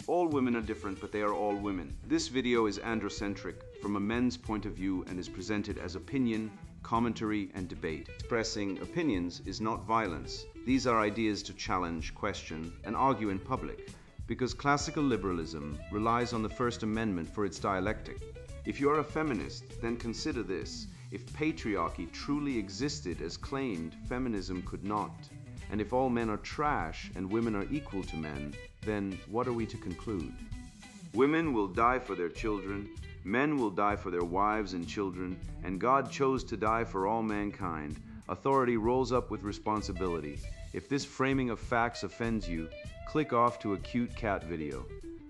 All women are different, but they are all women. This video is androcentric from a men's point of view and is presented as opinion, commentary, and debate. Expressing opinions is not violence. These are ideas to challenge, question, and argue in public, because classical liberalism relies on the First Amendment for its dialectic. If you are a feminist, then consider this. If patriarchy truly existed as claimed, feminism could not. And if all men are trash and women are equal to men, then what are we to conclude? Women will die for their children, men will die for their wives and children, and God chose to die for all mankind. Authority rolls up with responsibility. If this framing of facts offends you, click off to a cute cat video.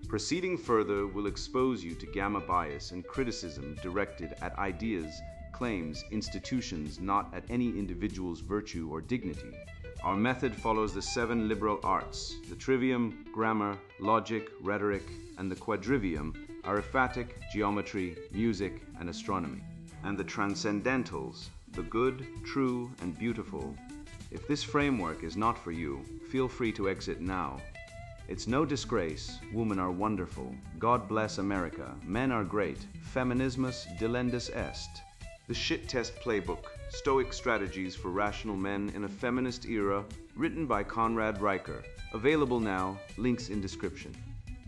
Proceeding further will expose you to gamma bias and criticism directed at ideas, claims, institutions, not at any individual's virtue or dignity. Our method follows the 7 liberal arts: the trivium, grammar, logic, rhetoric, and the quadrivium, arithmetic, geometry, music, and astronomy. And the transcendentals, the good, true, and beautiful. If this framework is not for you, feel free to exit now. It's no disgrace, women are wonderful. God bless America, men are great. Feminismus delendus est. The Shit Test Playbook, Stoic Strategies for Rational Men in a Feminist Era, written by Conrad Riker. Available now, links in description.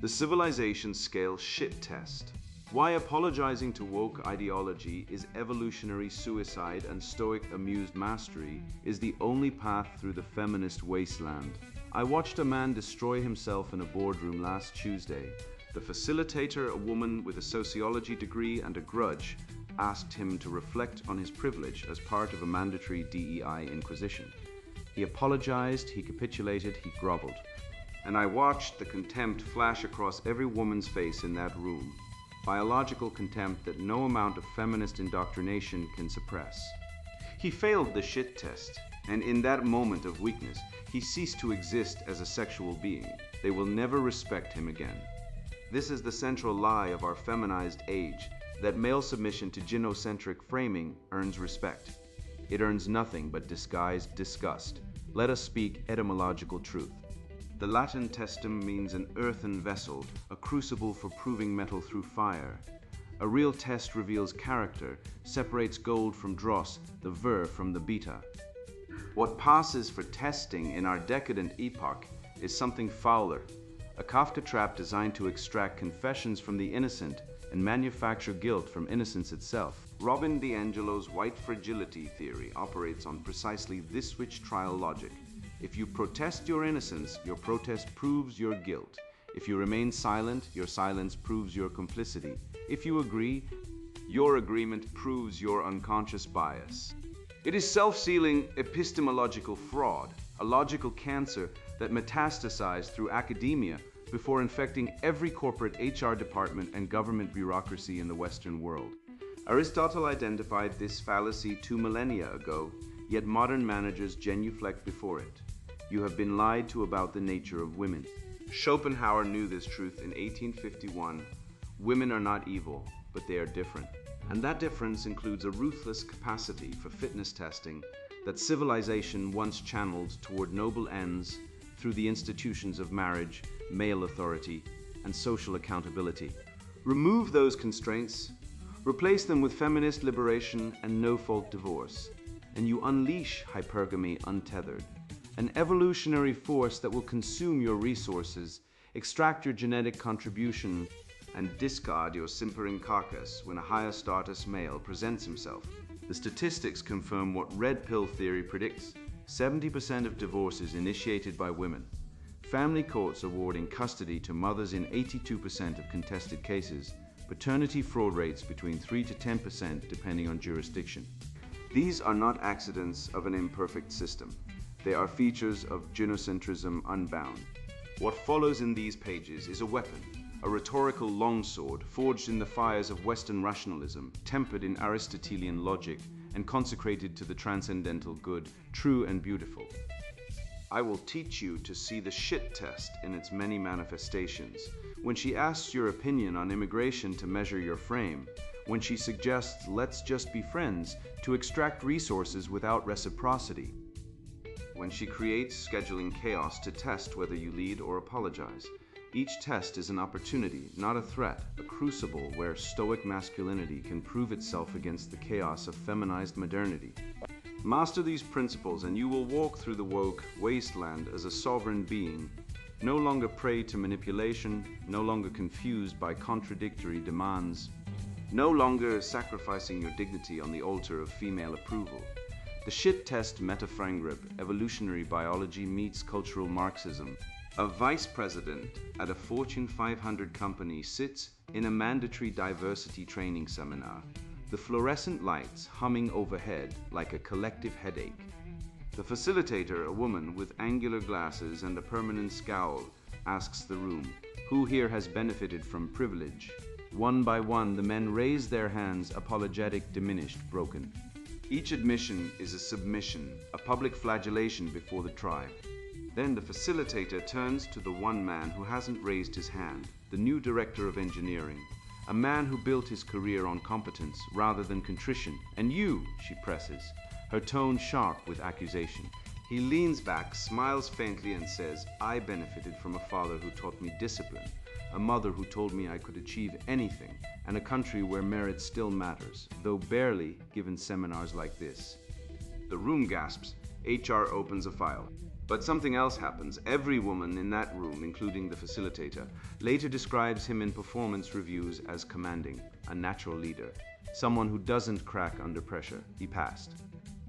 The Civilization Scale Shit Test. Why apologizing to woke ideology is evolutionary suicide and stoic amused mastery is the only path through the feminist wasteland. I watched a man destroy himself in a boardroom last Tuesday. The facilitator, a woman with a sociology degree and a grudge, asked him to reflect on his privilege as part of a mandatory DEI inquisition. He apologized, he capitulated, he groveled. And I watched the contempt flash across every woman's face in that room. Biological contempt that no amount of feminist indoctrination can suppress. He failed the shit test, and in that moment of weakness, he ceased to exist as a sexual being. They will never respect him again. This is the central lie of our feminized age, that male submission to gynocentric framing earns respect. It earns nothing but disguised disgust. Let us speak etymological truth. The Latin testum means an earthen vessel, a crucible for proving metal through fire. A real test reveals character, separates gold from dross, the ver from the beta. What passes for testing in our decadent epoch is something fouler, a Kafka trap designed to extract confessions from the innocent and manufacture guilt from innocence itself. Robin DiAngelo's white fragility theory operates on precisely this switch trial logic. If you protest your innocence, your protest proves your guilt. If you remain silent, your silence proves your complicity. If you agree, your agreement proves your unconscious bias. It is self-sealing epistemological fraud, a logical cancer that metastasized through academia before infecting every corporate HR department and government bureaucracy in the Western world. Aristotle identified this fallacy 2 millennia ago, yet modern managers genuflect before it. You have been lied to about the nature of women. Schopenhauer knew this truth in 1851. Women are not evil, but they are different. And that difference includes a ruthless capacity for fitness testing that civilization once channeled toward noble ends through the institutions of marriage, male authority, and social accountability. Remove those constraints, replace them with feminist liberation and no-fault divorce, and you unleash hypergamy untethered, an evolutionary force that will consume your resources, extract your genetic contribution, and discard your simpering carcass when a higher status male presents himself. The statistics confirm what red pill theory predicts. 70% of divorces initiated by women. Family courts awarding custody to mothers in 82% of contested cases. Paternity fraud rates between 3 to 10% depending on jurisdiction. These are not accidents of an imperfect system. They are features of gynocentrism unbound. What follows in these pages is a weapon, a rhetorical longsword forged in the fires of Western rationalism, tempered in Aristotelian logic, and consecrated to the transcendental good, true and beautiful. I will teach you to see the shit test in its many manifestations. When she asks your opinion on immigration to measure your frame, when she suggests let's just be friends to extract resources without reciprocity, when she creates scheduling chaos to test whether you lead or apologize, Each test is an opportunity, not a threat, a crucible where stoic masculinity can prove itself against the chaos of feminized modernity. Master these principles and you will walk through the woke wasteland as a sovereign being, no longer prey to manipulation, no longer confused by contradictory demands, no longer sacrificing your dignity on the altar of female approval. The shit test metafrangrib, evolutionary biology meets cultural Marxism. A vice president at a Fortune 500 company sits in a mandatory diversity training seminar, the fluorescent lights humming overhead like a collective headache. The facilitator, a woman with angular glasses and a permanent scowl, asks the room, who here has benefited from privilege? One by one, the men raise their hands, apologetic, diminished, broken. Each admission is a submission, a public flagellation before the tribe. Then the facilitator turns to the one man who hasn't raised his hand, the new director of engineering, a man who built his career on competence rather than contrition. And you, she presses, her tone sharp with accusation. He leans back, smiles faintly and says, I benefited from a father who taught me discipline, a mother who told me I could achieve anything, and a country where merit still matters, though barely given seminars like this. The room gasps. HR opens a file. But something else happens. Every woman in that room, including the facilitator, later describes him in performance reviews as commanding, a natural leader, someone who doesn't crack under pressure. He passed.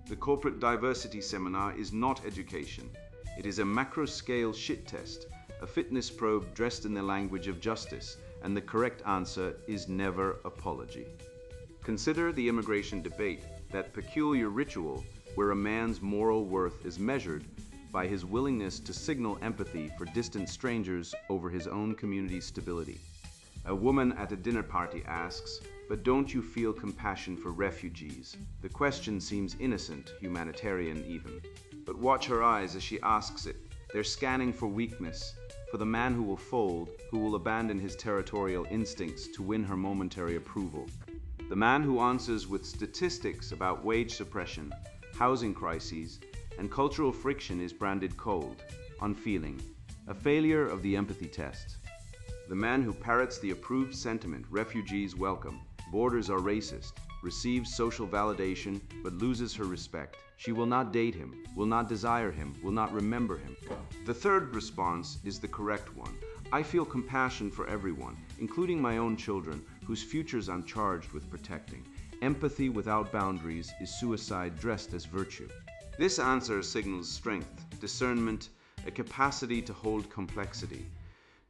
The corporate diversity seminar is not education. It is a macro-scale shit test, a fitness probe dressed in the language of justice, and the correct answer is never apology. Consider the immigration debate, that peculiar ritual where a man's moral worth is measured by his willingness to signal empathy for distant strangers over his own community's stability. A woman at a dinner party asks, but don't you feel compassion for refugees? The question seems innocent, humanitarian even. But watch her eyes as she asks it. They're scanning for weakness, for the man who will fold, who will abandon his territorial instincts to win her momentary approval. The man who answers with statistics about wage suppression, housing crises, and cultural friction is branded cold, unfeeling, a failure of the empathy test. The man who parrots the approved sentiment, refugees welcome, borders are racist, receives social validation but loses her respect. She will not date him, will not desire him, will not remember him. The third response is the correct one. I feel compassion for everyone, including my own children, whose futures I'm charged with protecting. Empathy without boundaries is suicide dressed as virtue. This answer signals strength, discernment, a capacity to hold complexity.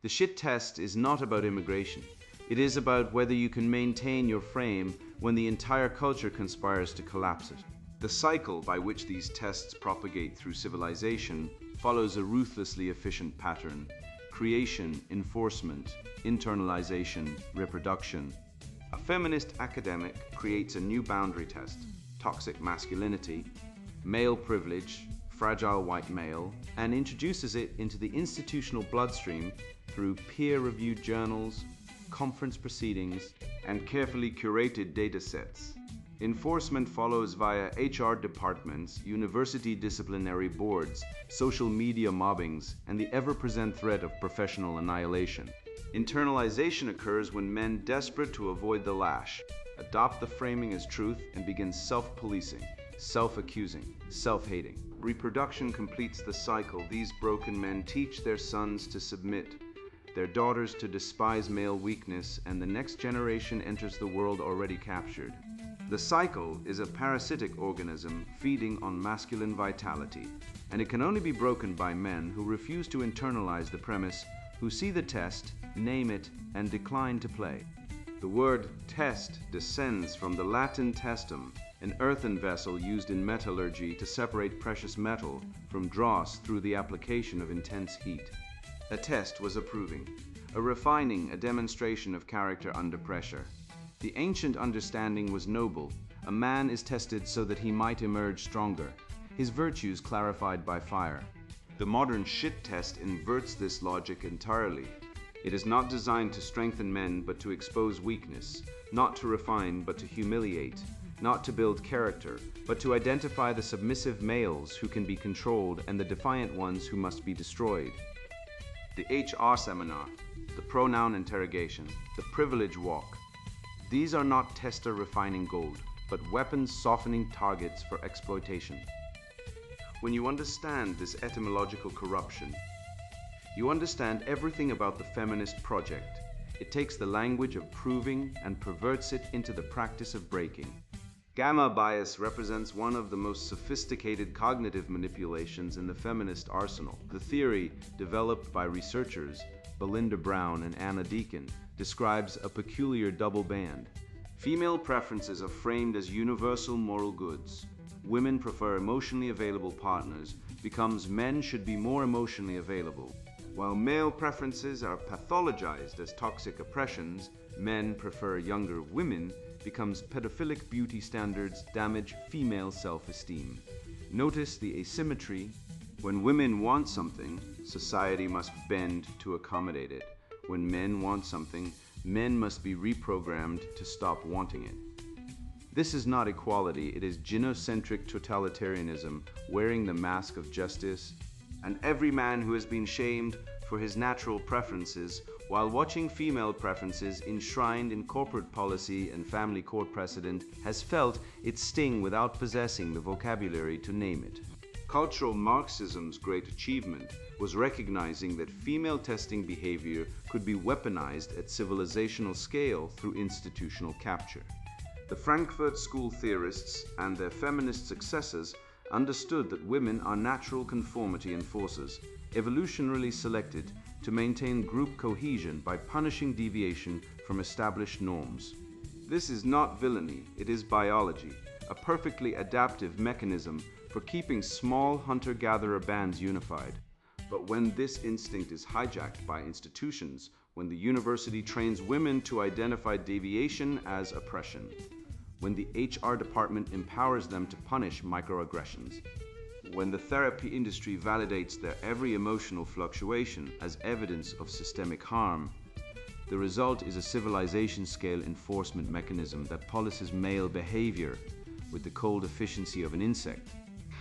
The shit test is not about immigration. It is about whether you can maintain your frame when the entire culture conspires to collapse it. The cycle by which these tests propagate through civilization follows a ruthlessly efficient pattern: creation, enforcement, internalization, reproduction. A feminist academic creates a new boundary test: toxic masculinity, male privilege, fragile white male, and introduces it into the institutional bloodstream through peer-reviewed journals, conference proceedings, and carefully curated data sets. Enforcement follows via HR departments, university disciplinary boards, social media mobbings, and the ever-present threat of professional annihilation. Internalization occurs when men, desperate to avoid the lash, adopt the framing as truth and begin self-policing, self-accusing, self-hating. Reproduction completes the cycle. These broken men teach their sons to submit, their daughters to despise male weakness, and the next generation enters the world already captured. The cycle is a parasitic organism feeding on masculine vitality, and it can only be broken by men who refuse to internalize the premise, who see the test, name it, and decline to play. The word test descends from the Latin testum, an earthen vessel used in metallurgy to separate precious metal from dross through the application of intense heat. A test was approving, a refining, a demonstration of character under pressure. The ancient understanding was noble. A man is tested so that he might emerge stronger, his virtues clarified by fire. The modern shit test inverts this logic entirely. It is not designed to strengthen men but to expose weakness, not to refine but to humiliate, not to build character, but to identify the submissive males who can be controlled and the defiant ones who must be destroyed. The HR seminar, the pronoun interrogation, the privilege walk. These are not tester refining gold, but weapons softening targets for exploitation. When you understand this etymological corruption, you understand everything about the feminist project. It takes the language of proving and perverts it into the practice of breaking. Gamma bias represents one of the most sophisticated cognitive manipulations in the feminist arsenal. The theory, developed by researchers Belinda Brown and Anna Deacon, describes a peculiar double band. Female preferences are framed as universal moral goods. Women prefer emotionally available partners, becomes men should be more emotionally available. While male preferences are pathologized as toxic oppressions, men prefer younger women, becomes pedophilic beauty standards damage female self-esteem. Notice the asymmetry. When women want something, society must bend to accommodate it. When men want something, men must be reprogrammed to stop wanting it. This is not equality, it is gynocentric totalitarianism wearing the mask of justice. And every man who has been shamed for his natural preferences while watching female preferences enshrined in corporate policy and family court precedent has felt its sting without possessing the vocabulary to name it. Cultural Marxism's great achievement was recognizing that female testing behavior could be weaponized at civilizational scale through institutional capture. The Frankfurt School theorists and their feminist successors understood that women are natural conformity enforcers, evolutionarily selected to maintain group cohesion by punishing deviation from established norms. This is not villainy, it is biology, a perfectly adaptive mechanism for keeping small hunter-gatherer bands unified. But when this instinct is hijacked by institutions, when the university trains women to identify deviation as oppression, when the HR department empowers them to punish microaggressions, when the therapy industry validates their every emotional fluctuation as evidence of systemic harm, the result is a civilization-scale enforcement mechanism that policies male behavior with the cold efficiency of an insect.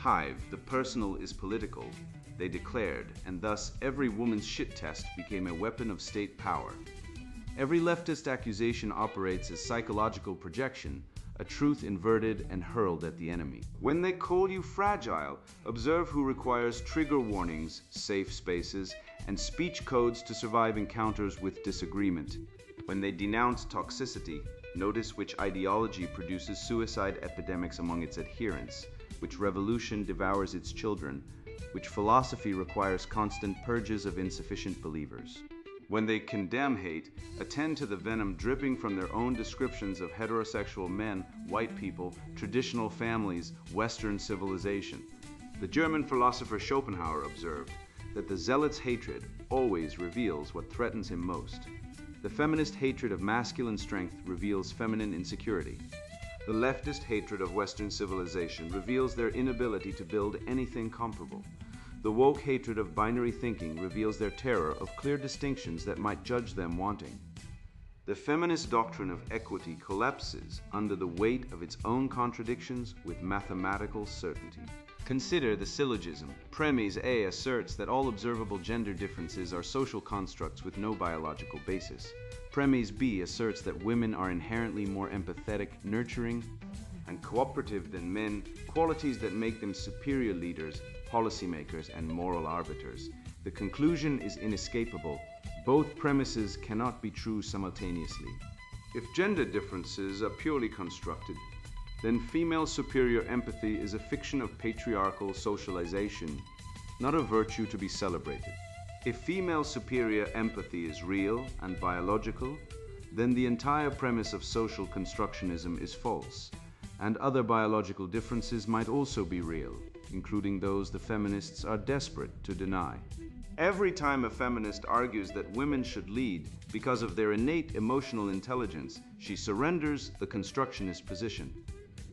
Hive, the personal is political, they declared, and thus every woman's shit test became a weapon of state power. Every leftist accusation operates as psychological projection, a truth inverted and hurled at the enemy. When they call you fragile, observe who requires trigger warnings, safe spaces, and speech codes to survive encounters with disagreement. When they denounce toxicity, notice which ideology produces suicide epidemics among its adherents, which revolution devours its children, which philosophy requires constant purges of insufficient believers. When they condemn hate, attend to the venom dripping from their own descriptions of heterosexual men, white people, traditional families, Western civilization. The German philosopher Schopenhauer observed that the zealot's hatred always reveals what threatens him most. The feminist hatred of masculine strength reveals feminine insecurity. The leftist hatred of Western civilization reveals their inability to build anything comparable. The woke hatred of binary thinking reveals their terror of clear distinctions that might judge them wanting. The feminist doctrine of equity collapses under the weight of its own contradictions with mathematical certainty. Consider the syllogism. Premise A asserts that all observable gender differences are social constructs with no biological basis. Premise B asserts that women are inherently more empathetic, nurturing, and cooperative than men, qualities that make them superior leaders, policymakers, and moral arbiters. The conclusion is inescapable. Both premises cannot be true simultaneously. If gender differences are purely constructed, then female superior empathy is a fiction of patriarchal socialization, not a virtue to be celebrated. If female superior empathy is real and biological, then the entire premise of social constructionism is false, and other biological differences might also be real, including those the feminists are desperate to deny. Every time a feminist argues that women should lead because of their innate emotional intelligence, she surrenders the constructionist position.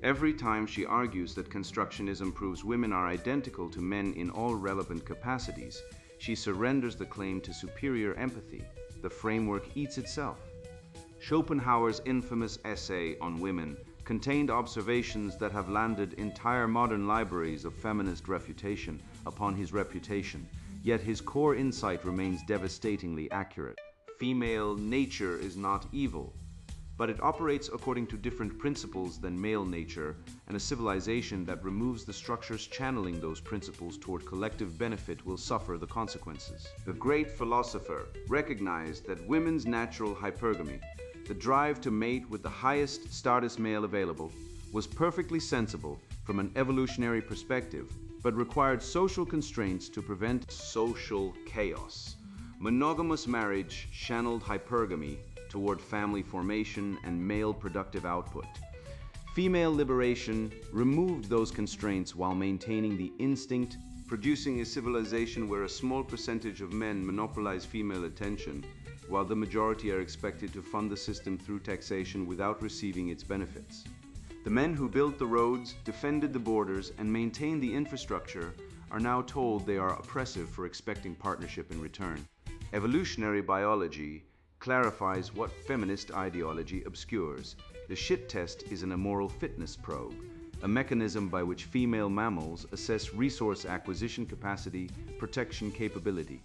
Every time she argues that constructionism proves women are identical to men in all relevant capacities, she surrenders the claim to superior empathy. The framework eats itself. Schopenhauer's infamous essay on women contained observations that have landed entire modern libraries of feminist refutation upon his reputation, yet his core insight remains devastatingly accurate. female nature is not evil, but it operates according to different principles than male nature, and a civilization that removes the structures channeling those principles toward collective benefit will suffer the consequences. The great philosopher recognized that women's natural hypergamy, the drive to mate with the highest status male available, was perfectly sensible from an evolutionary perspective, but required social constraints to prevent social chaos. Monogamous marriage channeled hypergamy toward family formation and male productive output. Female liberation removed those constraints while maintaining the instinct, producing a civilization where a small percentage of men monopolize female attention, while the majority are expected to fund the system through taxation without receiving its benefits. The men who built the roads, defended the borders, and maintained the infrastructure are now told they are oppressive for expecting partnership in return. Evolutionary biology clarifies what feminist ideology obscures. The shit test is an immoral fitness probe, a mechanism by which female mammals assess resource acquisition capacity, protection capability,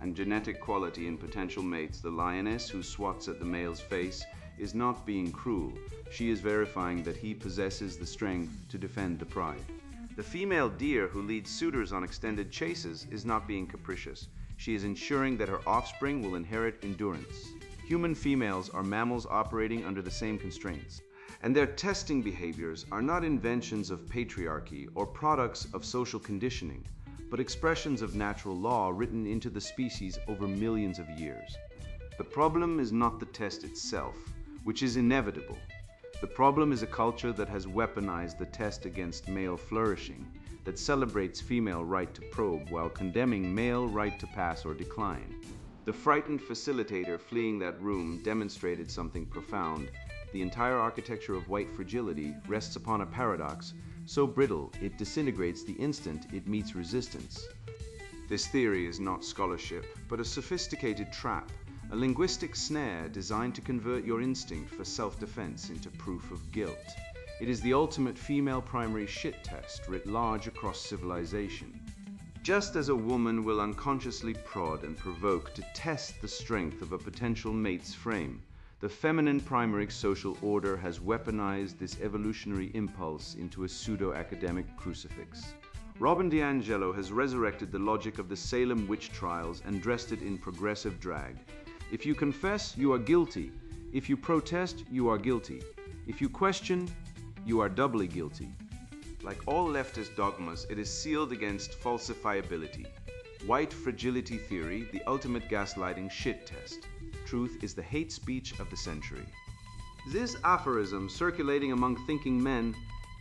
and genetic quality in potential mates. The lioness who swats at the male's face is not being cruel. She is verifying that he possesses the strength to defend the pride. The female deer who leads suitors on extended chases is not being capricious. She is ensuring that her offspring will inherit endurance. Human females are mammals operating under the same constraints, and their testing behaviors are not inventions of patriarchy or products of social conditioning, but expressions of natural law written into the species over millions of years. The problem is not the test itself, which is inevitable. The problem is a culture that has weaponized the test against male flourishing, that celebrates female right to probe while condemning male right to pass or decline. The frightened facilitator fleeing that room demonstrated something profound. The entire architecture of white fragility rests upon a paradox so brittle it disintegrates the instant it meets resistance. This theory is not scholarship, but a sophisticated trap, a linguistic snare designed to convert your instinct for self-defense into proof of guilt. It is the ultimate female primary shit test writ large across civilization. Just as a woman will unconsciously prod and provoke to test the strength of a potential mate's frame, the feminine primary social order has weaponized this evolutionary impulse into a pseudo-academic crucifix. Robin DiAngelo has resurrected the logic of the Salem witch trials and dressed it in progressive drag. If you confess, you are guilty. If you protest, you are guilty. If you question, you are doubly guilty. Like all leftist dogmas, it is sealed against falsifiability. White fragility theory, the ultimate gaslighting shit test. Truth is the hate speech of the century. This aphorism, circulating among thinking men,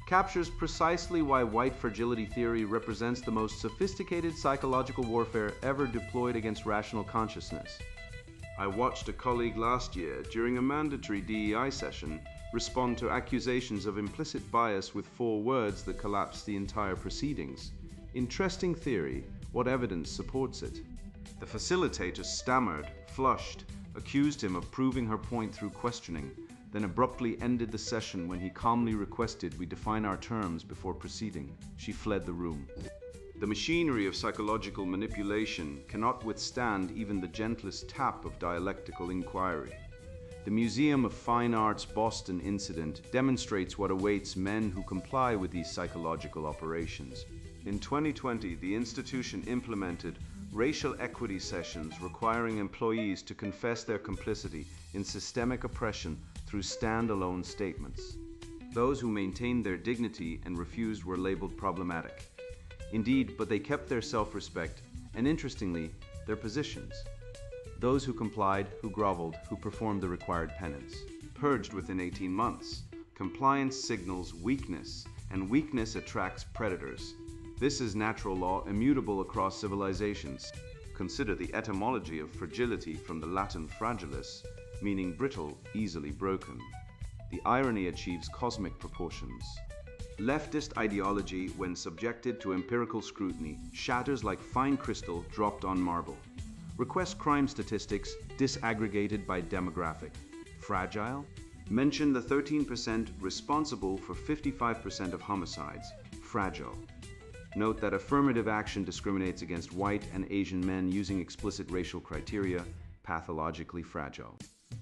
captures precisely why white fragility theory represents the most sophisticated psychological warfare ever deployed against rational consciousness. I watched a colleague last year, during a mandatory DEI session, respond to accusations of implicit bias with 4 words that collapsed the entire proceedings. Interesting theory. What evidence supports it? The facilitator stammered, flushed, accused him of proving her point through questioning, then abruptly ended the session when he calmly requested we define our terms before proceeding. She fled the room. The machinery of psychological manipulation cannot withstand even the gentlest tap of dialectical inquiry. The Museum of Fine Arts Boston incident demonstrates what awaits men who comply with these psychological operations. In 2020, the institution implemented racial equity sessions requiring employees to confess their complicity in systemic oppression through standalone statements. Those who maintained their dignity and refused were labeled problematic. Indeed, but they kept their self-respect and, interestingly, their positions. Those who complied, who groveled, who performed the required penance. Purged within 18 months. Compliance signals weakness, and weakness attracts predators. This is natural law, immutable across civilizations. Consider the etymology of fragility from the Latin fragilis, meaning brittle, easily broken. The irony achieves cosmic proportions. Leftist ideology, when subjected to empirical scrutiny, shatters like fine crystal dropped on marble. Request crime statistics disaggregated by demographic. Fragile? Mention the 13% responsible for 55% of homicides. Fragile. Note that affirmative action discriminates against white and Asian men using explicit racial criteria. pathologically fragile.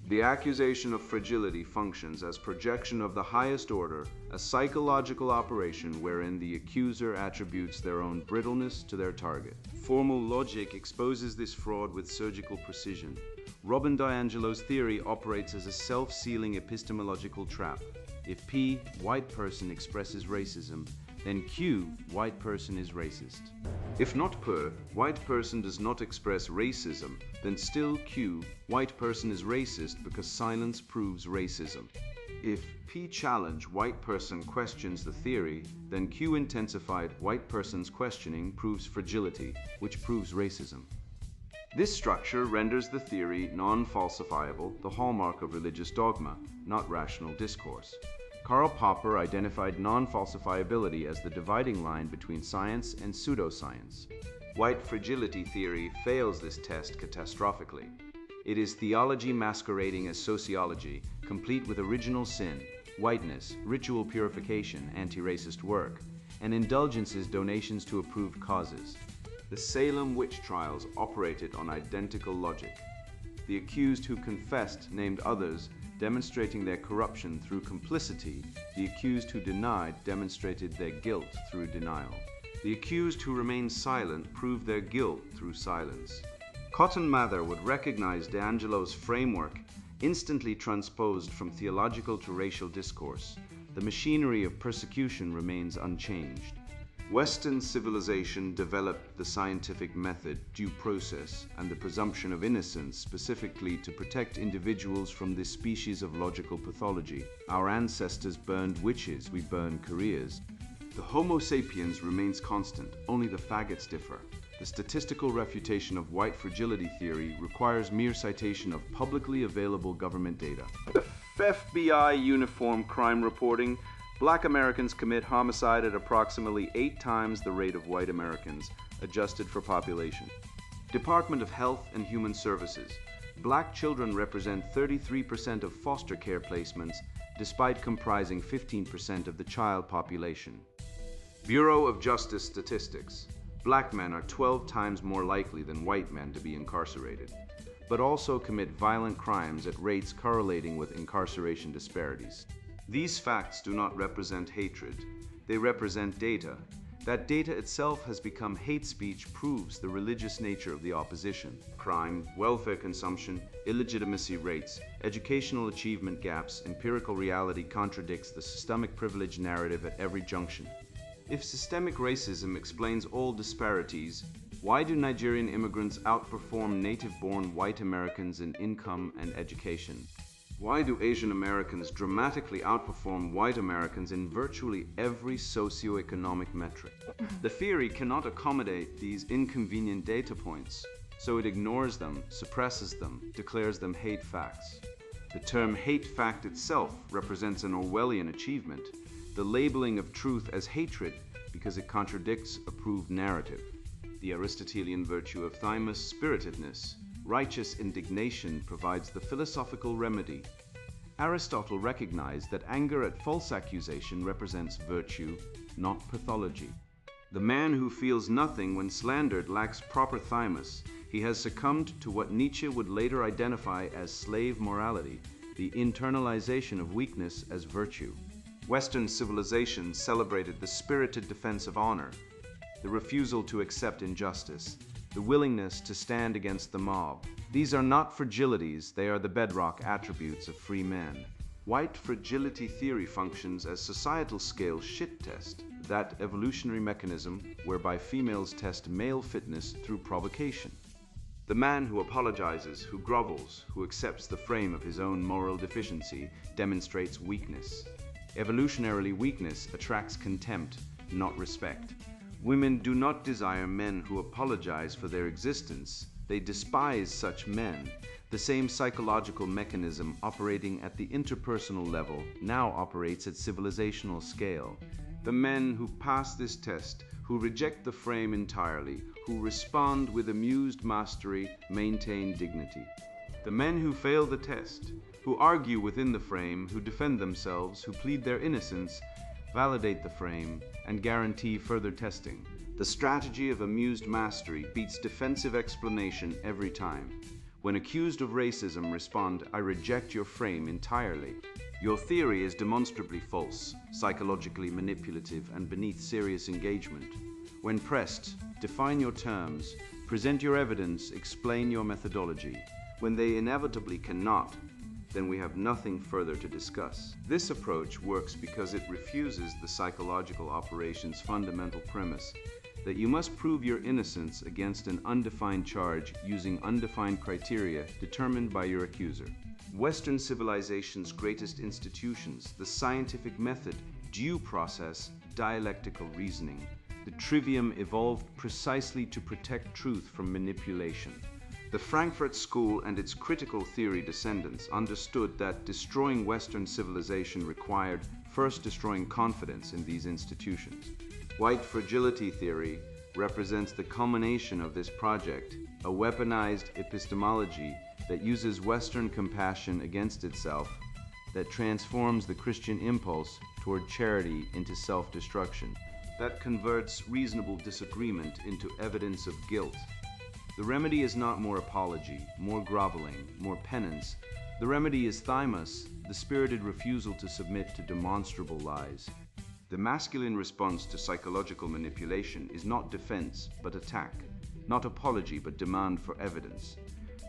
The accusation of fragility functions as projection of the highest order, a psychological operation wherein the accuser attributes their own brittleness to their target. Formal logic exposes this fraud with surgical precision. Robin DiAngelo's theory operates as a self-sealing epistemological trap. If P, white person, expresses racism, then Q, white person, is racist. If not per, white person does not express racism, then still Q, white person, is racist because silence proves racism. If P challenge, white person, questions the theory, then Q intensified, white person's questioning proves fragility, which proves racism. This structure renders the theory non-falsifiable, the hallmark of religious dogma, not rational discourse. Karl Popper identified non-falsifiability as the dividing line between science and pseudoscience. White fragility theory fails this test catastrophically. It is theology masquerading as sociology, complete with original sin, whiteness, ritual purification, anti-racist work, and indulgences, donations to approved causes. The Salem witch trials operated on identical logic. The accused who confessed named others, demonstrating their corruption through complicity. The accused who denied demonstrated their guilt through denial. The accused who remained silent proved their guilt through silence. Cotton Mather would recognize DiAngelo's framework, instantly transposed from theological to racial discourse. The machinery of persecution remains unchanged. Western civilization developed the scientific method, due process, and the presumption of innocence specifically to protect individuals from this species of logical pathology. Our ancestors burned witches, we burn careers. The Homo sapiens remains constant, only the faggots differ. The statistical refutation of white fragility theory requires mere citation of publicly available government data. The FBI uniform crime reporting, Black Americans commit homicide at approximately 8 times the rate of white Americans, adjusted for population. Department of Health and Human Services. Black children represent 33% of foster care placements, despite comprising 15% of the child population. Bureau of Justice Statistics. Black men are 12 times more likely than white men to be incarcerated, but also commit violent crimes at rates correlating with incarceration disparities. These facts do not represent hatred, they represent data. That data itself has become hate speech proves the religious nature of the opposition. Crime, welfare consumption, illegitimacy rates, educational achievement gaps, empirical reality contradicts the systemic privilege narrative at every junction. If systemic racism explains all disparities, why do Nigerian immigrants outperform native-born white Americans in income and education? Why do Asian Americans dramatically outperform white Americans in virtually every socioeconomic metric? The theory cannot accommodate these inconvenient data points, so it ignores them, suppresses them, declares them hate facts. The term hate fact itself represents an Orwellian achievement, the labeling of truth as hatred because it contradicts a proved narrative. The Aristotelian virtue of thymus, spiritedness, righteous indignation, provides the philosophical remedy. Aristotle recognized that anger at false accusation represents virtue, not pathology. The man who feels nothing when slandered lacks proper thymus. He has succumbed to what Nietzsche would later identify as slave morality, the internalization of weakness as virtue. Western civilization celebrated the spirited defense of honor, the refusal to accept injustice, the willingness to stand against the mob. These are not fragilities, they are the bedrock attributes of free men. White fragility theory functions as societal scale shit test, that evolutionary mechanism whereby females test male fitness through provocation. The man who apologizes, who grovels, who accepts the frame of his own moral deficiency, demonstrates weakness. Evolutionarily, weakness attracts contempt, not respect. Women do not desire men who apologize for their existence. They despise such men. The same psychological mechanism operating at the interpersonal level now operates at civilizational scale. The men who pass this test, who reject the frame entirely, who respond with amused mastery, maintain dignity. The men who fail the test, who argue within the frame, who defend themselves, who plead their innocence, validate the frame, and guarantee further testing. The strategy of amused mastery beats defensive explanation every time. When accused of racism, respond, "I reject your frame entirely. Your theory is demonstrably false, psychologically manipulative, and beneath serious engagement." When pressed, define your terms, present your evidence, explain your methodology. When they inevitably cannot, then we have nothing further to discuss. This approach works because it refuses the psychological operation's fundamental premise that you must prove your innocence against an undefined charge using undefined criteria determined by your accuser. Western civilization's greatest institutions, the scientific method, due process, dialectical reasoning, the trivium evolved precisely to protect truth from manipulation. The Frankfurt School and its critical theory descendants understood that destroying Western civilization required first destroying confidence in these institutions. White fragility theory represents the culmination of this project, a weaponized epistemology that uses Western compassion against itself, that transforms the Christian impulse toward charity into self-destruction, that converts reasonable disagreement into evidence of guilt. The remedy is not more apology, more groveling, more penance. The remedy is thymus, the spirited refusal to submit to demonstrable lies. The masculine response to psychological manipulation is not defense, but attack, not apology, but demand for evidence,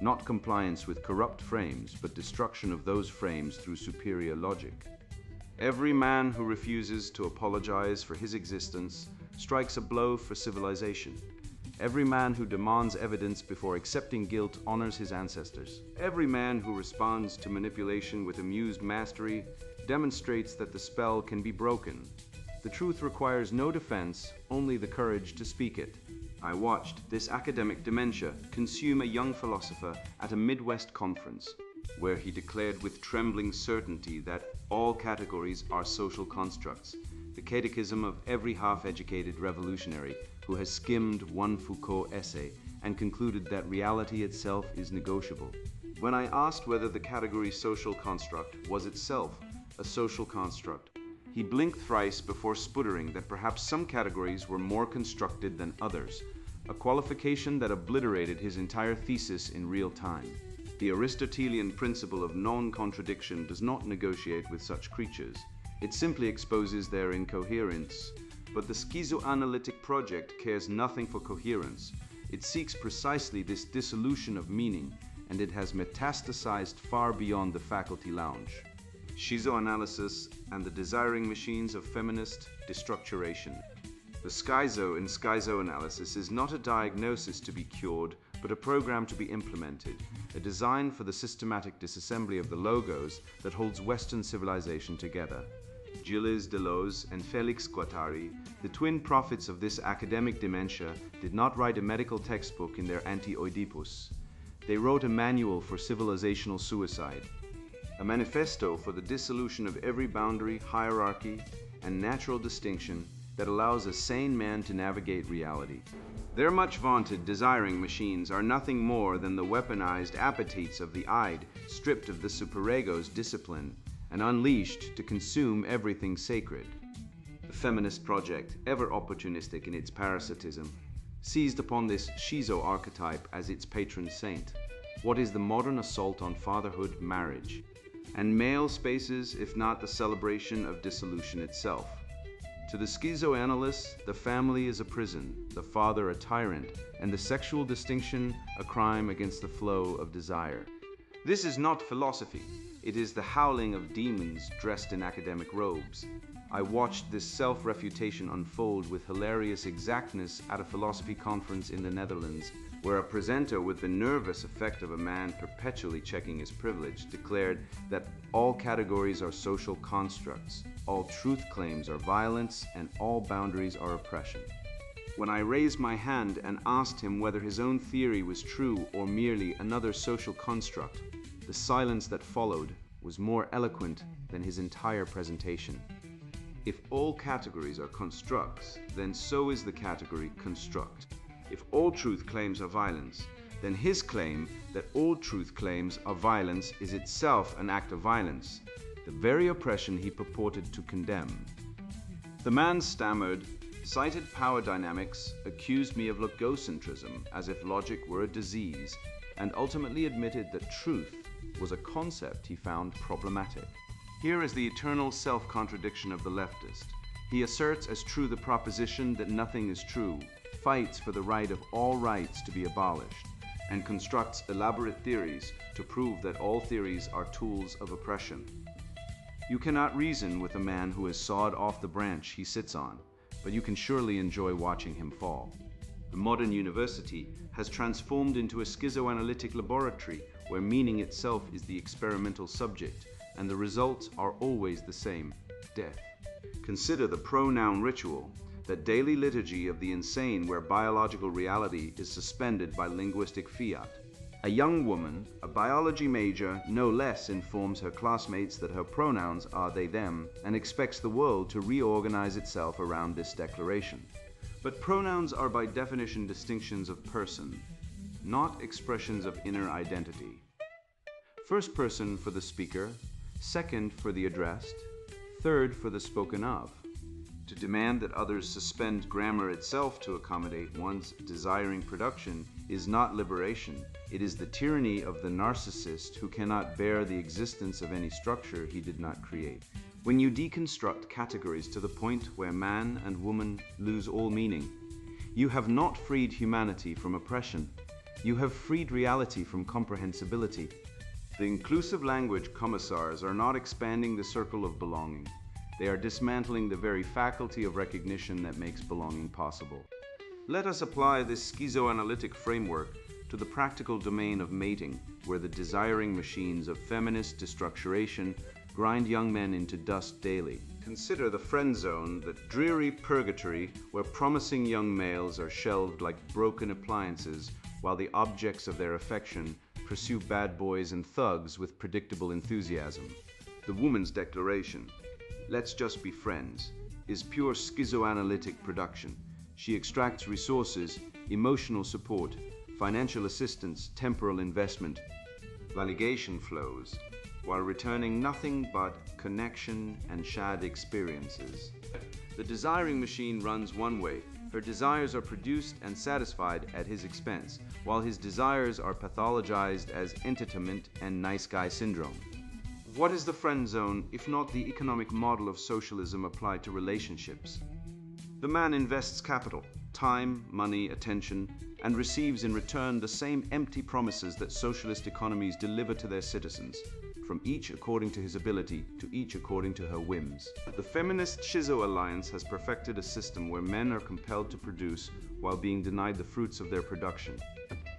not compliance with corrupt frames, but destruction of those frames through superior logic. Every man who refuses to apologize for his existence strikes a blow for civilization. Every man who demands evidence before accepting guilt honors his ancestors. Every man who responds to manipulation with amused mastery demonstrates that the spell can be broken. The truth requires no defense, only the courage to speak it. I watched this academic dementia consume a young philosopher at a Midwest conference, where he declared with trembling certainty that all categories are social constructs, the catechism of every half-educated revolutionary who has skimmed one Foucault essay and concluded that reality itself is negotiable. When I asked whether the category social construct was itself a social construct, he blinked thrice before sputtering that perhaps some categories were more constructed than others, a qualification that obliterated his entire thesis in real time. The Aristotelian principle of non-contradiction does not negotiate with such creatures. It simply exposes their incoherence. But the schizoanalytic project cares nothing for coherence. It seeks precisely this dissolution of meaning, and it has metastasized far beyond the faculty lounge. Schizoanalysis and the desiring machines of feminist destructuration. The schizo in schizoanalysis is not a diagnosis to be cured, but a program to be implemented, a design for the systematic disassembly of the logos that holds Western civilization together. Gilles Deleuze and Félix Guattari, the twin prophets of this academic dementia, did not write a medical textbook in their Anti-Oedipus. They wrote a manual for civilizational suicide, a manifesto for the dissolution of every boundary, hierarchy, and natural distinction that allows a sane man to navigate reality. Their much vaunted desiring machines are nothing more than the weaponized appetites of the id, stripped of the superego's discipline, and unleashed to consume everything sacred. The feminist project, ever opportunistic in its parasitism, seized upon this schizo archetype as its patron saint. What is the modern assault on fatherhood, marriage, and male spaces, if not the celebration of dissolution itself? To the schizoanalyst, the family is a prison, the father a tyrant, and the sexual distinction a crime against the flow of desire. This is not philosophy. It is the howling of demons dressed in academic robes. I watched this self-refutation unfold with hilarious exactness at a philosophy conference in the Netherlands, where a presenter with the nervous effect of a man perpetually checking his privilege declared that all categories are social constructs, all truth claims are violence, and all boundaries are oppression. When I raised my hand and asked him whether his own theory was true or merely another social construct, the silence that followed was more eloquent than his entire presentation. If all categories are constructs, then so is the category construct. If all truth claims are violence, then his claim that all truth claims are violence is itself an act of violence, the very oppression he purported to condemn. The man stammered, cited power dynamics, accused me of logocentrism as if logic were a disease, and ultimately admitted that truth was a concept he found problematic. Here is the eternal self-contradiction of the leftist. He asserts as true the proposition that nothing is true, fights for the right of all rights to be abolished, and constructs elaborate theories to prove that all theories are tools of oppression. You cannot reason with a man who has sawed off the branch he sits on, but you can surely enjoy watching him fall. The modern university has transformed into a schizoanalytic laboratory where meaning itself is the experimental subject, and the results are always the same: death. Consider the pronoun ritual, that daily liturgy of the insane where biological reality is suspended by linguistic fiat. A young woman, a biology major, no less informs her classmates that her pronouns are they, them, and expects the world to reorganize itself around this declaration. But pronouns are by definition distinctions of person, not expressions of inner identity. First person for the speaker, second for the addressed, third for the spoken of. To demand that others suspend grammar itself to accommodate one's desiring production is not liberation. It is the tyranny of the narcissist who cannot bear the existence of any structure he did not create. When you deconstruct categories to the point where man and woman lose all meaning, you have not freed humanity from oppression. You have freed reality from comprehensibility. The inclusive language commissars are not expanding the circle of belonging. They are dismantling the very faculty of recognition that makes belonging possible. Let us apply this schizoanalytic framework to the practical domain of mating, where the desiring machines of feminist destructuration grind young men into dust daily. Consider the friend zone, that dreary purgatory where promising young males are shelved like broken appliances while the objects of their affection pursue bad boys and thugs with predictable enthusiasm. The woman's declaration, "Let's just be friends," is pure schizoanalytic production. She extracts resources, emotional support, financial assistance, temporal investment, validation flows, while returning nothing but connection and shared experiences. The desiring machine runs one way. Her desires are produced and satisfied at his expense, while his desires are pathologized as entitlement and nice guy syndrome. What is the friend zone if not the economic model of socialism applied to relationships? The man invests capital, time, money, attention, and receives in return the same empty promises that socialist economies deliver to their citizens, from each according to his ability to each according to her whims. The feminist Schizo Alliance has perfected a system where men are compelled to produce while being denied the fruits of their production.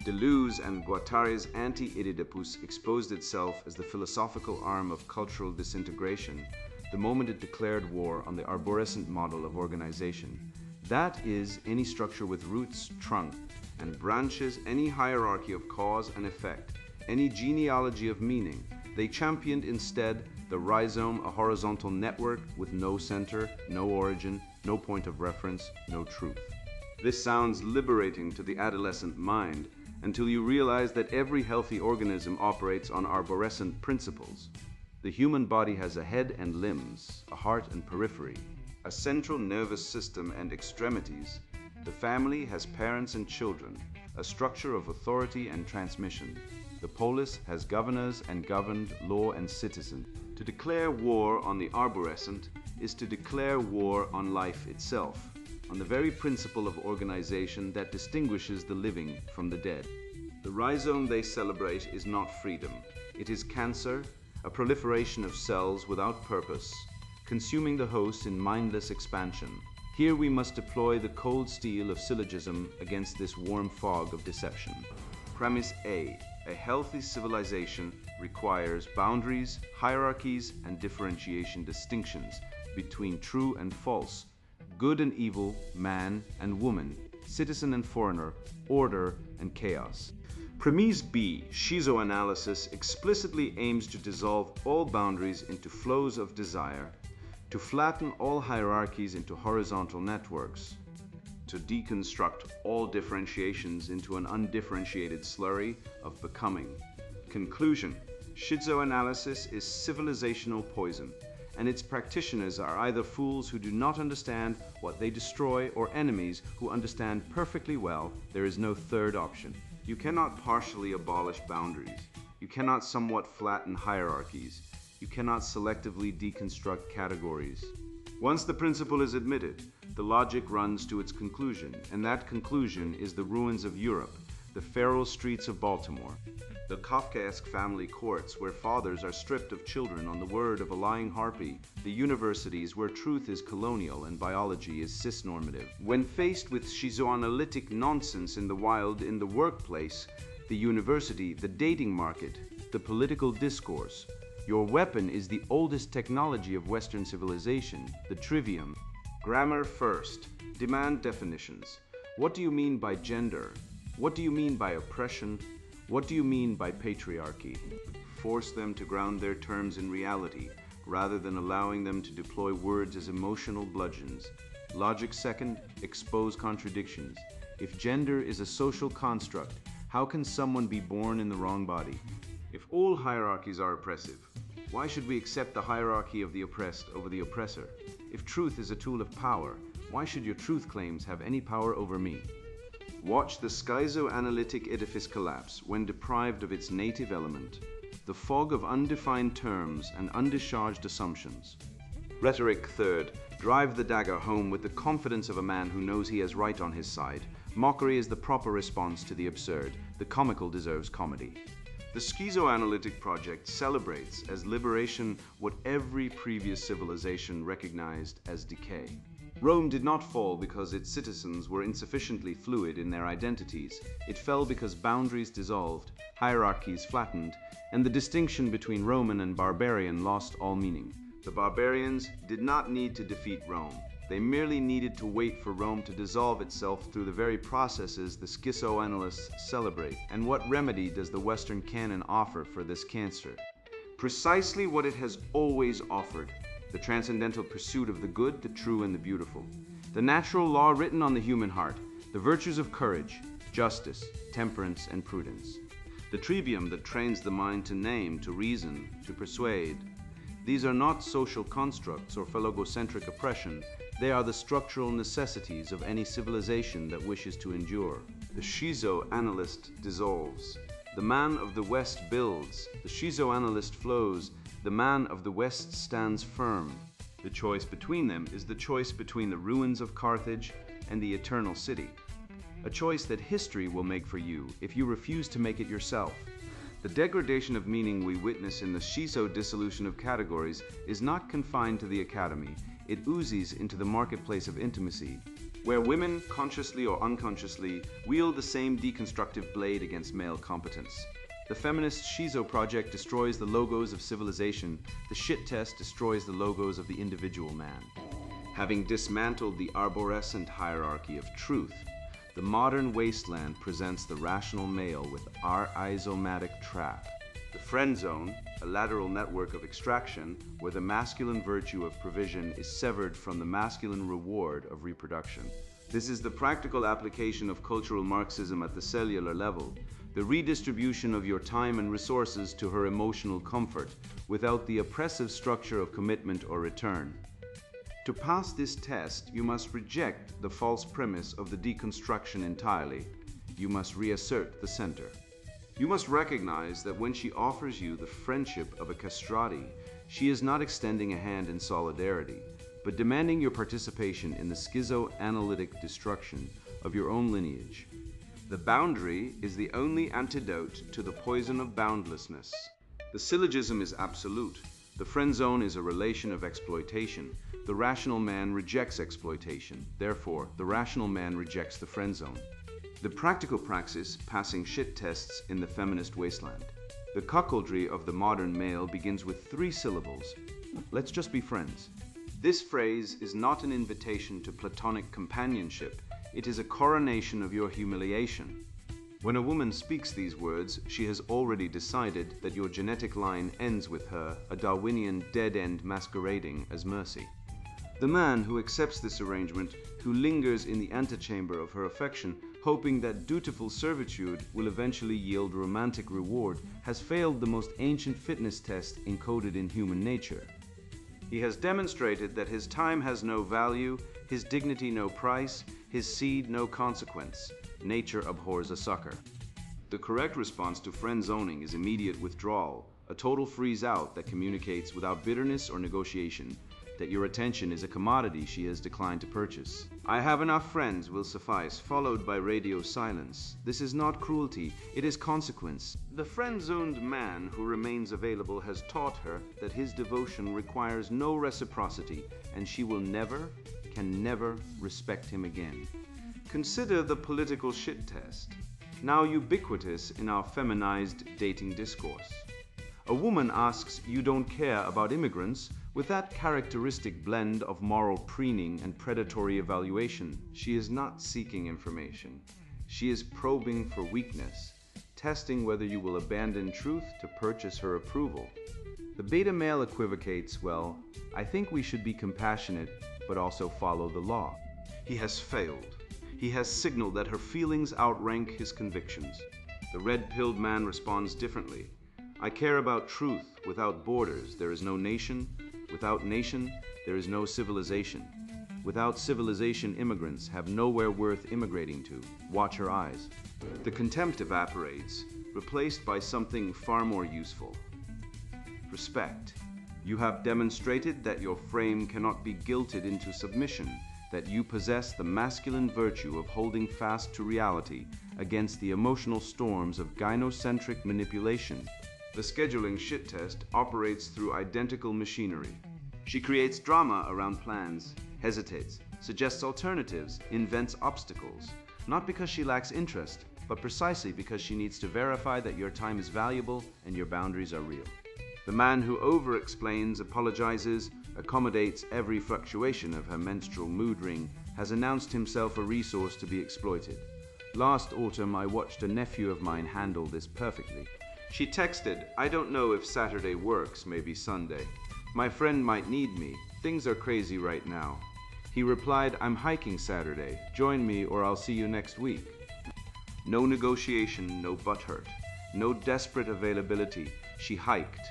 Deleuze and Guattari's anti-Oedipus exposed itself as the philosophical arm of cultural disintegration the moment it declared war on the arborescent model of organization. That is, any structure with roots, trunk, and branches, any hierarchy of cause and effect, any genealogy of meaning. They championed instead the rhizome, a horizontal network with no center, no origin, no point of reference, no truth. This sounds liberating to the adolescent mind until you realize that every healthy organism operates on arborescent principles. The human body has a head and limbs, a heart and periphery, a central nervous system and extremities. The family has parents and children, a structure of authority and transmission. The polis has governors and governed, law and citizen. To declare war on the arborescent is to declare war on life itself, on the very principle of organization that distinguishes the living from the dead. The rhizome they celebrate is not freedom. It is cancer, a proliferation of cells without purpose, consuming the host in mindless expansion. Here we must deploy the cold steel of syllogism against this warm fog of deception. Premise A healthy civilization requires boundaries, hierarchies, and differentiation distinctions between true and false, good and evil, man and woman, citizen and foreigner, order and chaos. Premise B, schizoanalysis, explicitly aims to dissolve all boundaries into flows of desire, to flatten all hierarchies into horizontal networks, to deconstruct all differentiations into an undifferentiated slurry of becoming. Conclusion: schizoanalysis is civilizational poison, and its practitioners are either fools who do not understand what they destroy or enemies who understand perfectly well there is no third option. You cannot partially abolish boundaries. You cannot somewhat flatten hierarchies. You cannot selectively deconstruct categories. Once the principle is admitted, the logic runs to its conclusion, and that conclusion is the ruins of Europe, the feral streets of Baltimore, the Kafkaesque family courts where fathers are stripped of children on the word of a lying harpy, the universities where truth is colonial and biology is cisnormative. When faced with schizoanalytic nonsense in the wild, in the workplace, the university, the dating market, the political discourse, your weapon is the oldest technology of Western civilization, the trivium. Grammar first. Demand definitions. What do you mean by gender? What do you mean by oppression? What do you mean by patriarchy? Force them to ground their terms in reality, rather than allowing them to deploy words as emotional bludgeons. Logic second. Expose contradictions. If gender is a social construct, how can someone be born in the wrong body? If all hierarchies are oppressive, why should we accept the hierarchy of the oppressed over the oppressor? If truth is a tool of power, why should your truth claims have any power over me? Watch the schizoanalytic edifice collapse when deprived of its native element, the fog of undefined terms and undischarged assumptions. Rhetoric third. Drive the dagger home with the confidence of a man who knows he has right on his side. Mockery is the proper response to the absurd. The comical deserves comedy. The schizoanalytic project celebrates as liberation what every previous civilization recognized as decay. Rome did not fall because its citizens were insufficiently fluid in their identities. It fell because boundaries dissolved, hierarchies flattened, and the distinction between Roman and barbarian lost all meaning. The barbarians did not need to defeat Rome. They merely needed to wait for Rome to dissolve itself through the very processes the schizoanalysts celebrate. And what remedy does the Western canon offer for this cancer? Precisely what it has always offered: the transcendental pursuit of the good, the true, and the beautiful. The natural law written on the human heart, the virtues of courage, justice, temperance, and prudence. The trivium that trains the mind to name, to reason, to persuade. These are not social constructs or phallogocentric oppression. They are the structural necessities of any civilization that wishes to endure. The schizoanalyst dissolves. The man of the West builds. The schizoanalyst flows. The man of the West stands firm. The choice between them is the choice between the ruins of Carthage and the eternal city. A choice that history will make for you if you refuse to make it yourself. The degradation of meaning we witness in the schizo-dissolution of categories is not confined to the academy. It oozes into the marketplace of intimacy, where women, consciously or unconsciously, wield the same deconstructive blade against male competence. The feminist schizo project destroys the logos of civilization. The shit test destroys the logos of the individual man. Having dismantled the arborescent hierarchy of truth, the modern wasteland presents the rational male with our isomatic trap. The friend zone, a lateral network of extraction where the masculine virtue of provision is severed from the masculine reward of reproduction. This is the practical application of cultural Marxism at the cellular level, the redistribution of your time and resources to her emotional comfort without the oppressive structure of commitment or return. To pass this test, you must reject the false premise of the deconstruction entirely. You must reassert the center. You must recognize that when she offers you the friendship of a castrati, she is not extending a hand in solidarity, but demanding your participation in the schizoanalytic destruction of your own lineage. The boundary is the only antidote to the poison of boundlessness. The syllogism is absolute. The friend zone is a relation of exploitation. The rational man rejects exploitation. Therefore, the rational man rejects the friend zone. The practical praxis passing shit tests in the feminist wasteland. The cuckoldry of the modern male begins with 3 syllables. Let's just be friends. This phrase is not an invitation to platonic companionship. It is a coronation of your humiliation. When a woman speaks these words, she has already decided that your genetic line ends with her, a Darwinian dead end masquerading as mercy. The man who accepts this arrangement, who lingers in the antechamber of her affection, hoping that dutiful servitude will eventually yield romantic reward, has failed the most ancient fitness test encoded in human nature. He has demonstrated that his time has no value, his dignity no price, his seed no consequence. Nature abhors a sucker. The correct response to friend zoning is immediate withdrawal, a total freeze out that communicates without bitterness or negotiation that your attention is a commodity she has declined to purchase. "I have enough friends" will suffice, followed by radio silence. This is not cruelty, it is consequence. The friend-zoned man who remains available has taught her that his devotion requires no reciprocity, and she will can never respect him again. Consider the political shit test, now ubiquitous in our feminized dating discourse. A woman asks, "You don't care about immigrants?" With that characteristic blend of moral preening and predatory evaluation. She is not seeking information. She is probing for weakness, testing whether you will abandon truth to purchase her approval. The beta male equivocates, "Well, I think we should be compassionate, but also follow the law." He has failed. He has signaled that her feelings outrank his convictions. The red-pilled man responds differently. "I care about truth. Without borders, there is no nation. Without nation, there is no civilization. Without civilization, immigrants have nowhere worth immigrating to." Watch her eyes. The contempt evaporates, replaced by something far more useful. Respect. You have demonstrated that your frame cannot be guilted into submission, that you possess the masculine virtue of holding fast to reality against the emotional storms of gynocentric manipulation. The scheduling shit test operates through identical machinery. She creates drama around plans, hesitates, suggests alternatives, invents obstacles, not because she lacks interest, but precisely because she needs to verify that your time is valuable and your boundaries are real. The man who over-explains, apologizes, accommodates every fluctuation of her menstrual mood ring has announced himself a resource to be exploited. Last autumn, I watched a nephew of mine handle this perfectly. She texted, "I don't know if Saturday works, maybe Sunday. My friend might need me. Things are crazy right now." He replied, "I'm hiking Saturday. Join me or I'll see you next week." No negotiation, no butthurt, no desperate availability. She hiked.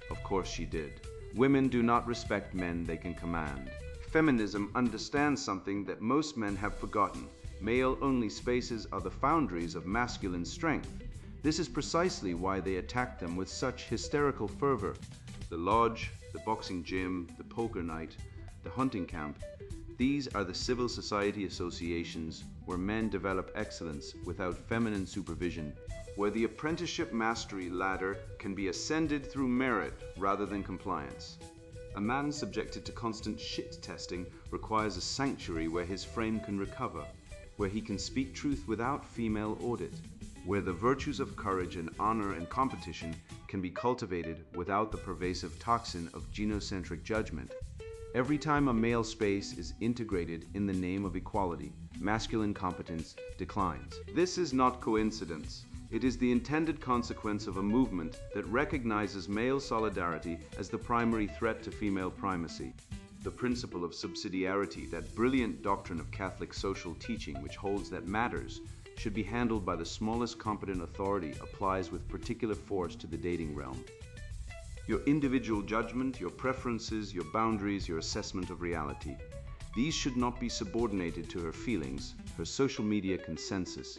Of course she did. Women do not respect men they can command. Feminism understands something that most men have forgotten. Male-only spaces are the foundries of masculine strength. This is precisely why they attack them with such hysterical fervor. The lodge, the boxing gym, the poker night, the hunting camp, these are the civil society associations where men develop excellence without feminine supervision, where the apprenticeship mastery ladder can be ascended through merit rather than compliance. A man subjected to constant shit testing requires a sanctuary where his frame can recover, where he can speak truth without female audit, where the virtues of courage and honor and competition can be cultivated without the pervasive toxin of gynocentric judgment. Every time a male space is integrated in the name of equality, masculine competence declines. This is not coincidence. It is the intended consequence of a movement that recognizes male solidarity as the primary threat to female primacy. The principle of subsidiarity, that brilliant doctrine of Catholic social teaching which holds that matters should be handled by the smallest competent authority, applies with particular force to the dating realm. Your individual judgment, your preferences, your boundaries, your assessment of reality. These should not be subordinated to her feelings, her social media consensus.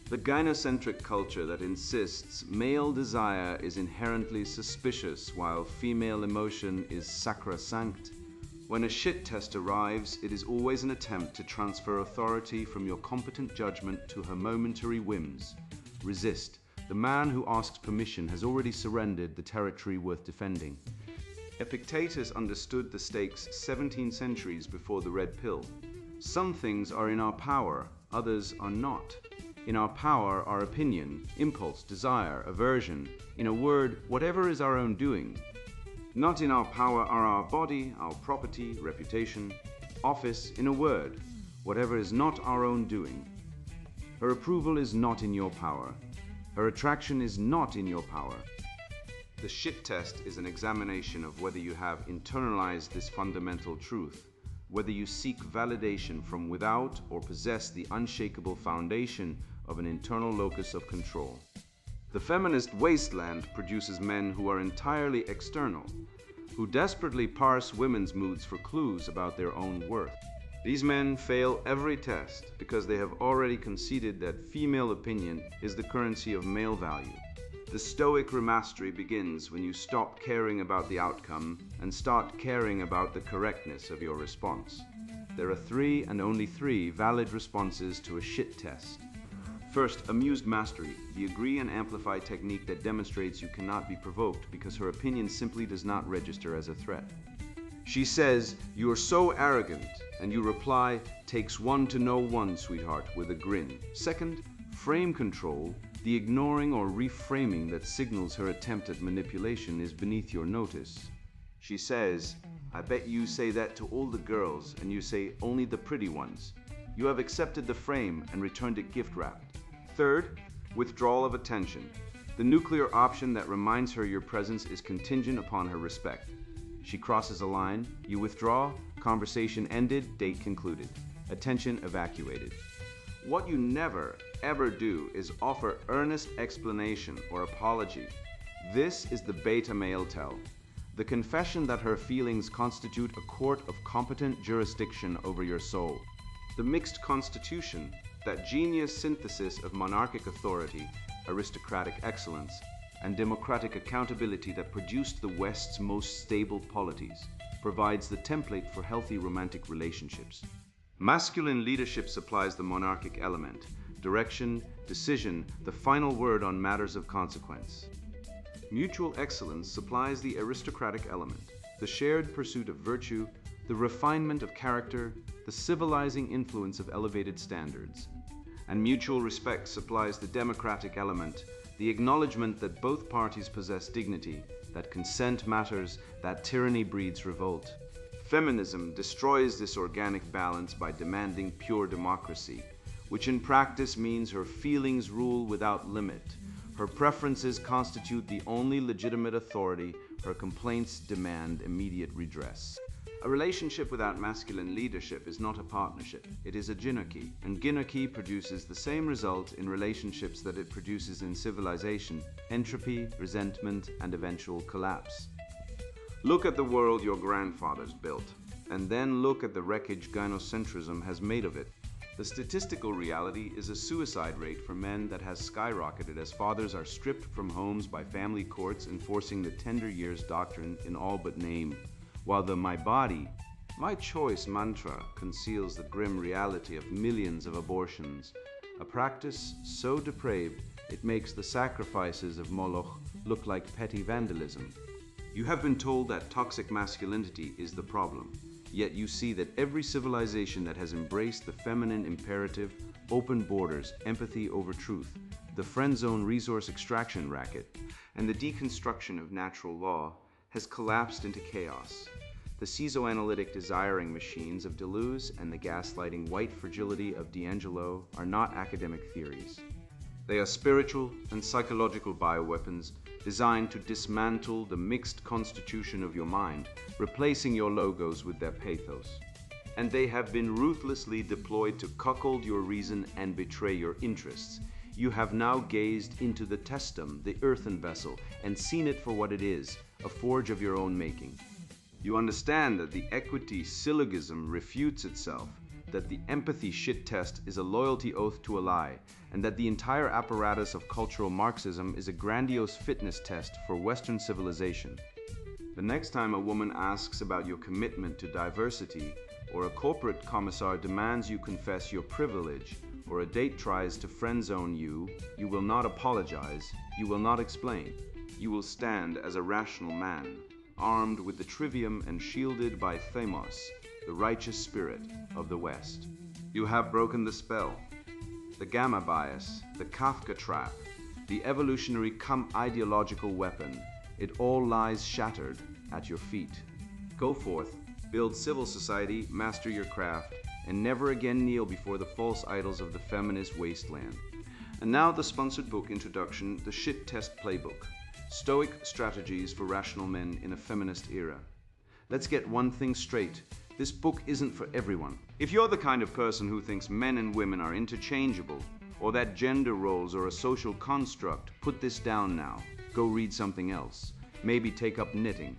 The gynocentric culture that insists male desire is inherently suspicious while female emotion is sacrosanct. When a shit test arrives, it is always an attempt to transfer authority from your competent judgment to her momentary whims. Resist. The man who asks permission has already surrendered the territory worth defending. Epictetus understood the stakes 17 centuries before the red pill. Some things are in our power, others are not. In our power are opinion, impulse, desire, aversion. In a word, whatever is our own doing. Not in our power are our body, our property, reputation, office. In a word, whatever is not our own doing. Her approval is not in your power. Her attraction is not in your power. The shit test is an examination of whether you have internalized this fundamental truth, whether you seek validation from without or possess the unshakable foundation of an internal locus of control. The feminist wasteland produces men who are entirely external, who desperately parse women's moods for clues about their own worth. These men fail every test because they have already conceded that female opinion is the currency of male value. The Stoic remastery begins when you stop caring about the outcome and start caring about the correctness of your response. There are 3 and only 3 valid responses to a shit test. First, amused mastery, the agree and amplify technique that demonstrates you cannot be provoked because her opinion simply does not register as a threat. She says, "You are so arrogant," and you reply, "Takes one to know one, sweetheart," with a grin. Second, frame control, the ignoring or reframing that signals her attempt at manipulation is beneath your notice. She says, "I bet you say that to all the girls," and you say, "Only the pretty ones." You have accepted the frame and returned it gift-wrapped. Third, withdrawal of attention, the nuclear option that reminds her your presence is contingent upon her respect. She crosses a line, you withdraw, conversation ended, date concluded, attention evacuated. What you never, ever do is offer earnest explanation or apology. This is the beta male tell, the confession that her feelings constitute a court of competent jurisdiction over your soul. The mixed constitution, that genius synthesis of monarchic authority, aristocratic excellence, and democratic accountability that produced the West's most stable polities, provides the template for healthy romantic relationships. Masculine leadership supplies the monarchic element, direction, decision, the final word on matters of consequence. Mutual excellence supplies the aristocratic element, the shared pursuit of virtue, the refinement of character, the civilizing influence of elevated standards. And mutual respect supplies the democratic element, the acknowledgement that both parties possess dignity, that consent matters, that tyranny breeds revolt. Feminism destroys this organic balance by demanding pure democracy, which in practice means her feelings rule without limit. Her preferences constitute the only legitimate authority. Her complaints demand immediate redress. A relationship without masculine leadership is not a partnership. It is a gynarchy, and gynarchy produces the same result in relationships that it produces in civilization: entropy, resentment, and eventual collapse. Look at the world your grandfathers built, and then look at the wreckage gynocentrism has made of it. The statistical reality is a suicide rate for men that has skyrocketed as fathers are stripped from homes by family courts enforcing the tender years doctrine in all but name, while the "my body, my choice" mantra conceals the grim reality of millions of abortions, a practice so depraved it makes the sacrifices of Moloch look like petty vandalism. You have been told that toxic masculinity is the problem, yet you see that every civilization that has embraced the feminine imperative, open borders, empathy over truth, the friend zone resource extraction racket, and the deconstruction of natural law has collapsed into chaos. The schizoanalytic desiring machines of Deleuze and the gaslighting white fragility of D'Angelo are not academic theories. They are spiritual and psychological bioweapons designed to dismantle the mixed constitution of your mind, replacing your logos with their pathos. And they have been ruthlessly deployed to cuckold your reason and betray your interests. You have now gazed into the testum, the earthen vessel, and seen it for what it is, a forge of your own making. You understand that the equity syllogism refutes itself, that the empathy shit test is a loyalty oath to a lie, and that the entire apparatus of cultural Marxism is a grandiose fitness test for Western civilization. The next time a woman asks about your commitment to diversity, or a corporate commissar demands you confess your privilege, or a date tries to friend zone you, you will not apologize, you will not explain. You will stand as a rational man, armed with the trivium and shielded by Themos, the righteous spirit of the West. You have broken the spell. The gamma bias, the Kafka trap, the evolutionary ideological weapon, it all lies shattered at your feet. Go forth, build civil society, master your craft, and never again kneel before the false idols of the feminist wasteland. And now the sponsored book introduction, The Shit Test Playbook. Stoic Strategies for Rational Men in a Feminist Era. Let's get one thing straight. This book isn't for everyone. If you're the kind of person who thinks men and women are interchangeable, or that gender roles are a social construct, put this down now. Go read something else. Maybe take up knitting.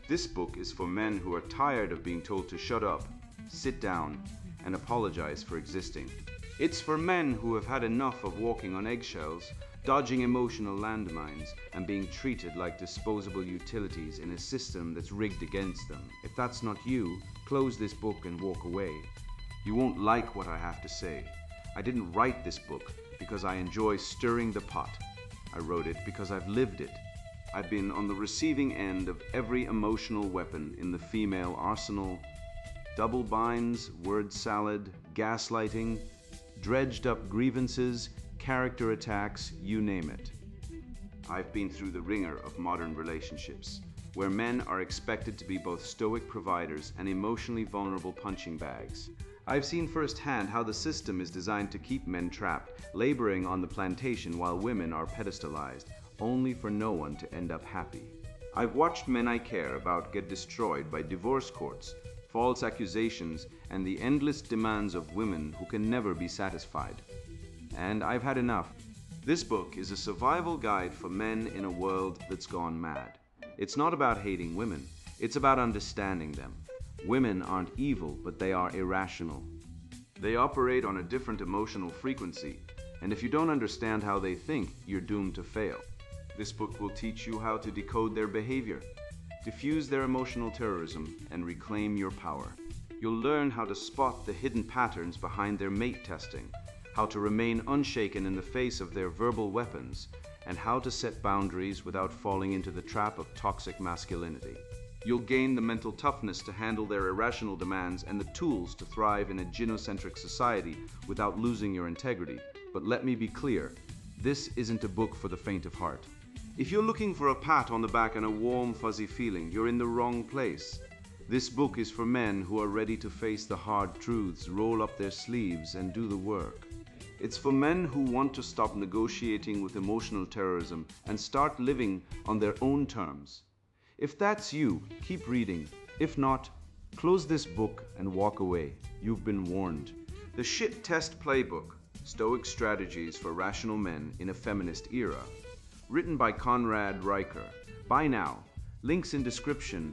This book is for men who are tired of being told to shut up, sit down, and apologize for existing. It's for men who have had enough of walking on eggshells, dodging emotional landmines, and being treated like disposable utilities in a system that's rigged against them. If that's not you, close this book and walk away. You won't like what I have to say. I didn't write this book because I enjoy stirring the pot. I wrote it because I've lived it. I've been on the receiving end of every emotional weapon in the female arsenal. Double binds, word salad, gaslighting, dredged up grievances, character attacks, you name it. I've been through the ringer of modern relationships, where men are expected to be both stoic providers and emotionally vulnerable punching bags. I've seen firsthand how the system is designed to keep men trapped, laboring on the plantation while women are pedestalized, only for no one to end up happy. I've watched men I care about get destroyed by divorce courts, false accusations, and the endless demands of women who can never be satisfied. And I've had enough. This book is a survival guide for men in a world that's gone mad. It's not about hating women, it's about understanding them. Women aren't evil, but they are irrational. They operate on a different emotional frequency, and if you don't understand how they think, you're doomed to fail. This book will teach you how to decode their behavior, diffuse their emotional terrorism, and reclaim your power. You'll learn how to spot the hidden patterns behind their mate testing, how to remain unshaken in the face of their verbal weapons, and how to set boundaries without falling into the trap of toxic masculinity. You'll gain the mental toughness to handle their irrational demands and the tools to thrive in a gynocentric society without losing your integrity. But let me be clear, this isn't a book for the faint of heart. If you're looking for a pat on the back and a warm, fuzzy feeling, you're in the wrong place. This book is for men who are ready to face the hard truths, roll up their sleeves, and do the work. It's for men who want to stop negotiating with emotional terrorism and start living on their own terms. If that's you, keep reading. If not, close this book and walk away. You've been warned. The Shit Test Playbook, Stoic Strategies for Rational Men in a Feminist Era. Written by Conrad Riker. Buy now. Links in description